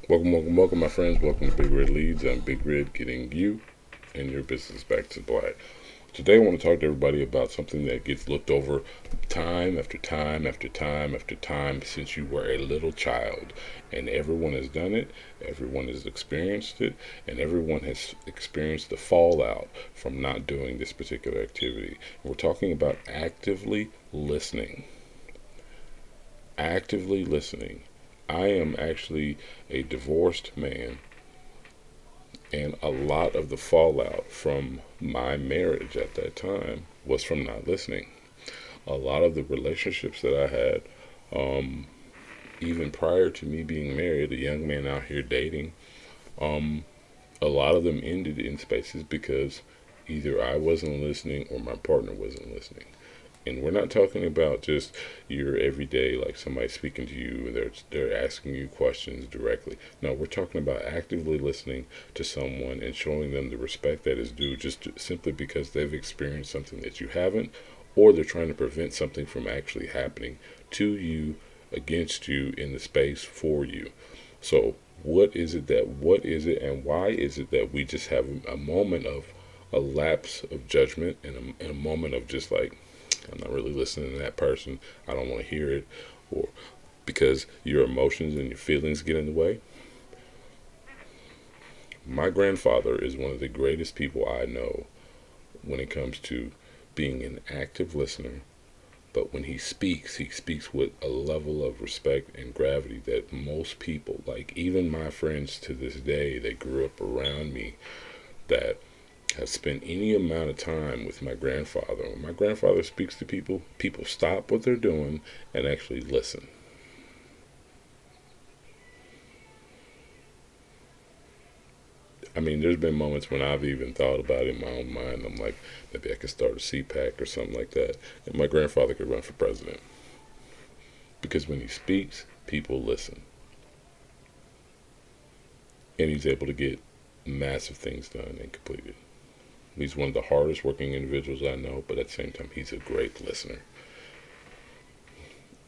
Welcome, my friends. Welcome to Big Red Leads. I'm Big Red, getting you and your business back to black. Today, I want to talk to everybody about something that gets looked over time after time after time after time since you were a little child. And everyone has done it, everyone has experienced it, and everyone has experienced the fallout from not doing this particular activity. We're talking about actively listening. Actively listening. I am actually a divorced man, and a lot of the fallout from my marriage at that time was from not listening. A lot of the relationships that I had, even prior to me being married, a young man out here dating, um, a lot of them ended in spaces because either I wasn't listening or my partner wasn't listening. And we're not talking about just your everyday, like somebody speaking to you, they're asking you questions directly. No, we're talking about actively listening to someone and showing them the respect that is due, simply because they've experienced something that you haven't, or they're trying to prevent something from actually happening to you, against you, in the space for you. So, what is it, and why is it that we just have a moment of a lapse of judgment and a moment of just like, I'm not really listening to that person. I don't want to hear it. Or because your emotions and your feelings get in the way. My grandfather is one of the greatest people I know when it comes to being an active listener. But when he speaks with a level of respect and gravity that most people, like even my friends to this day that grew up around me, that have spent any amount of time with my grandfather. When my grandfather speaks to people, people stop what they're doing and actually listen. I mean, there's been moments when I've even thought about it in my own mind. I'm like, maybe I could start a CPAC or something like that. And my grandfather could run for president. Because when he speaks, people listen. And he's able to get massive things done and completed. He's one of the hardest working individuals I know, but at the same time, he's a great listener.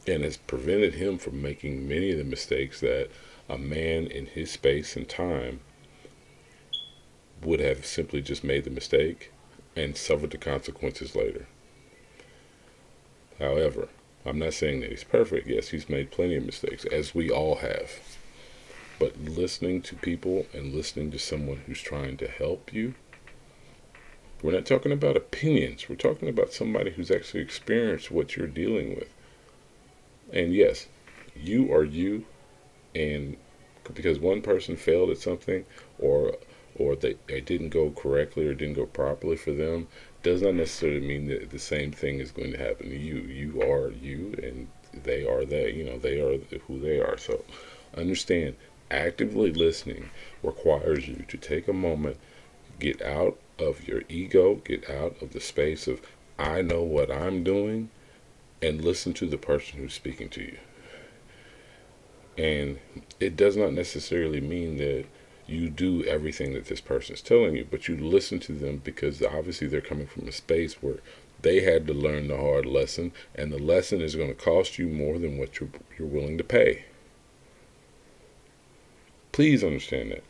And has prevented him from making many of the mistakes that a man in his space and time would have simply just made the mistake and suffered the consequences later. However, I'm not saying that he's perfect. Yes, he's made plenty of mistakes, as we all have. But listening to people and listening to someone who's trying to help you, we're not talking about opinions. We're talking about somebody who's actually experienced what you're dealing with. And yes, you are you, and because one person failed at something, or they didn't go correctly or didn't go properly for them, does not necessarily mean that the same thing is going to happen to you. You are you, and they are they. They are who they are. So understand, actively listening requires you to take a moment, get out of your ego, get out of the space of I know what I'm doing, and listen to the person who's speaking to you. And it does not necessarily mean that you do everything that this person is telling you, but you listen to them because obviously they're coming from a space where they had to learn the hard lesson, and the lesson is going to cost you more than what you're willing to pay. Please understand that.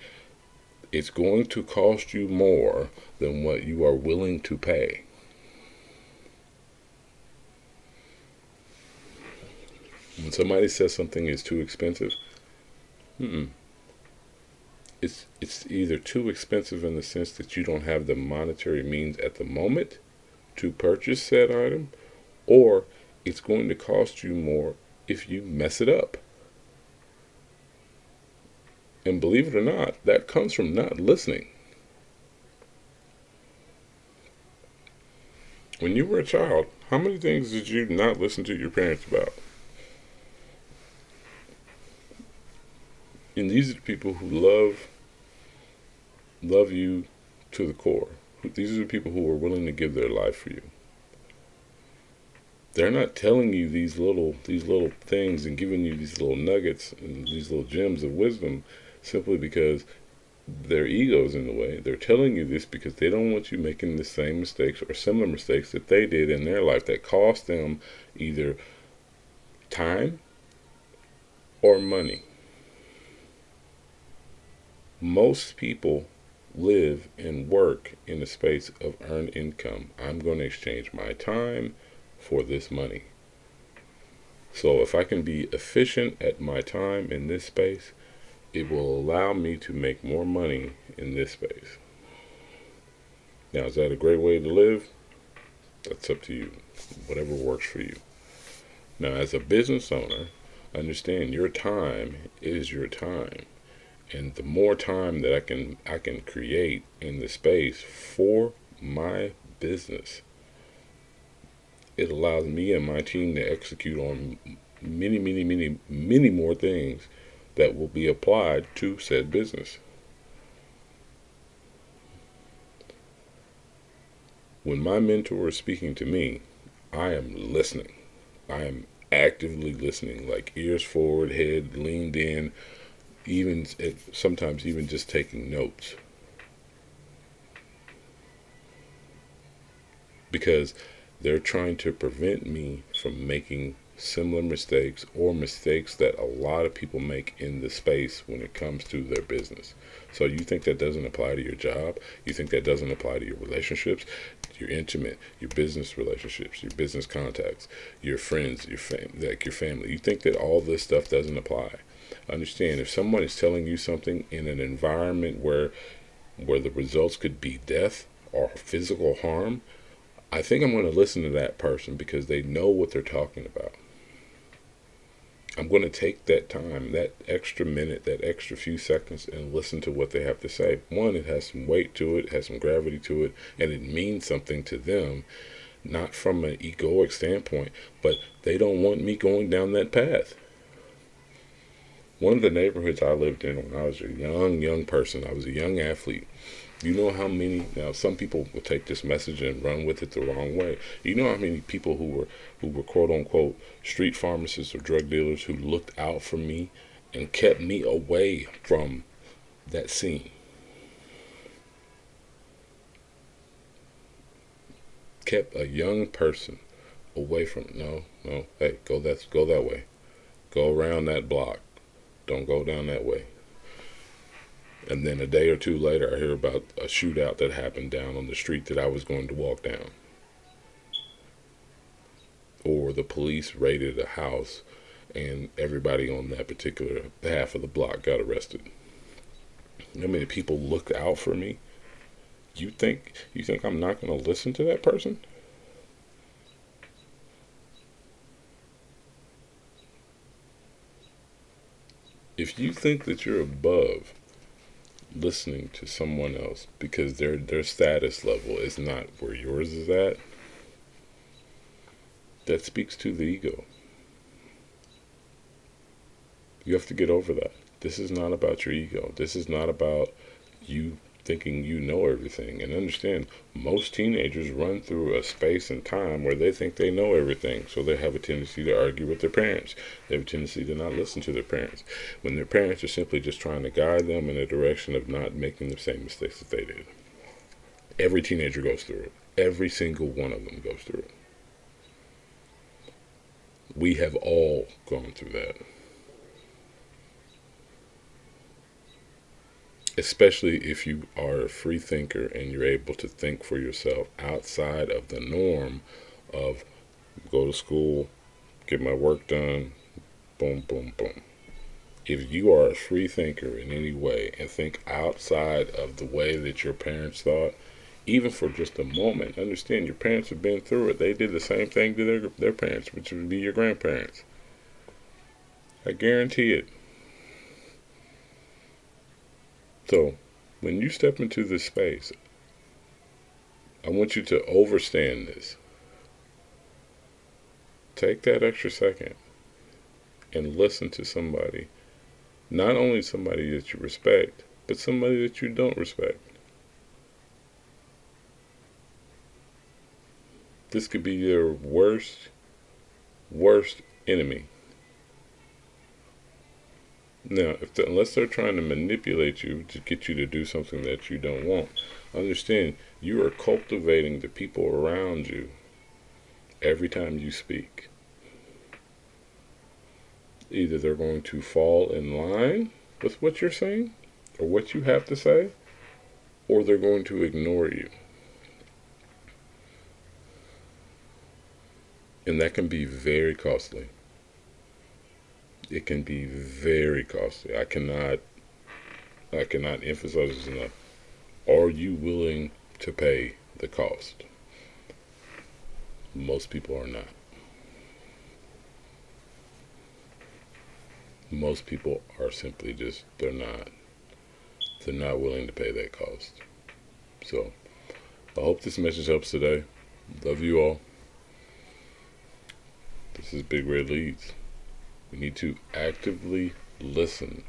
It's going to cost you more than what you are willing to pay. When somebody says something is too expensive, mm-mm. It's either too expensive in the sense that you don't have the monetary means at the moment to purchase said item, or it's going to cost you more if you mess it up. And believe it or not, that comes from not listening. When you were a child, how many things did you not listen to your parents about? And these are the people who love you to the core. These are the people who are willing to give their life for you. They're not telling you these little things and giving you these little nuggets and these little gems of wisdom simply because their ego's in the way. They're telling you this because they don't want you making the same mistakes or similar mistakes that they did in their life that cost them either time or money. Most people live and work in a space of earned income. I'm going to exchange my time for this money. So if I can be efficient at my time in this space, it will allow me to make more money in this space. Now, is that a great way to live? That's up to you. Whatever works for you. Now, as a business owner, understand your time is your time. And the more time that I can create in the space for my business, it allows me and my team to execute on many more things that will be applied to said business. When my mentor is speaking to me, I am listening. I am actively listening, like ears forward, head leaned in, even sometimes even just taking notes. Because they're trying to prevent me from making similar mistakes or mistakes that a lot of people make in the space when it comes to their business. So you think that doesn't apply to your job? You think that doesn't apply to your relationships, your intimate, your business relationships, your business contacts, your friends, your family? You think that all this stuff doesn't apply? Understand, if someone is telling you something in an environment where the results could be death or physical harm, I think I'm going to listen to that person because they know what they're talking about. I'm going to take that time, that extra minute, that extra few seconds, and listen to what they have to say. One, it has some weight to it, has some gravity to it, and it means something to them, not from an egoic standpoint, but they don't want me going down that path. One of the neighborhoods I lived in when I was a young person, I was a young athlete. You know how many, now some people will take this message and run with it the wrong way. You know how many people who were quote unquote street pharmacists or drug dealers who looked out for me and kept me away from that scene. Kept a young person away from, no, hey, go that way. Go around that block. Don't go down that way. And then a day or two later, I hear about a shootout that happened down on the street that I was going to walk down. Or the police raided a house and everybody on that particular half of the block got arrested. How many people looked out for me? You think I'm not going to listen to that person? If you think that you're above listening to someone else because their status level is not where yours is at, that speaks to the ego. You have to get over that. This is not about your ego. This is not about you thinking you know everything. And understand, most teenagers run through a space and time where they think they know everything. So they have a tendency to argue with their parents. They have a tendency to not listen to their parents, when their parents are simply just trying to guide them in a direction of not making the same mistakes that they did. Every teenager goes through it. Every single one of them goes through it. We have all gone through that. Especially if you are a free thinker and you're able to think for yourself outside of the norm of go to school, get my work done, boom, boom, boom. If you are a free thinker in any way and think outside of the way that your parents thought, even for just a moment, understand your parents have been through it. They did the same thing to their parents, which would be your grandparents. I guarantee it. So, when you step into this space, I want you to overstand this. Take that extra second and listen to somebody. Not only somebody that you respect, but somebody that you don't respect. This could be your worst enemy. Now, unless they're trying to manipulate you to get you to do something that you don't want, understand you are cultivating the people around you every time you speak. Either they're going to fall in line with what you're saying, or what you have to say, or they're going to ignore you. And that can be very costly. It can be very costly. I cannot emphasize this enough. Are you willing to pay the cost? Most people are not. Most people are simply just they're not willing to pay that cost. So I hope this message helps today. Love you all. This is Big Red Leads. We need to actively listen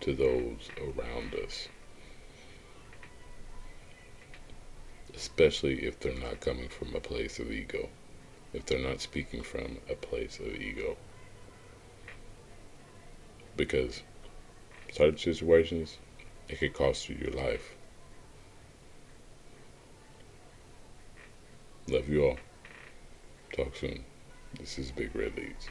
to those around us, especially if they're not coming from a place of ego, if they're not speaking from a place of ego. Because certain situations, it could cost you your life. Love you all. Talk soon. This is Big Red Leads.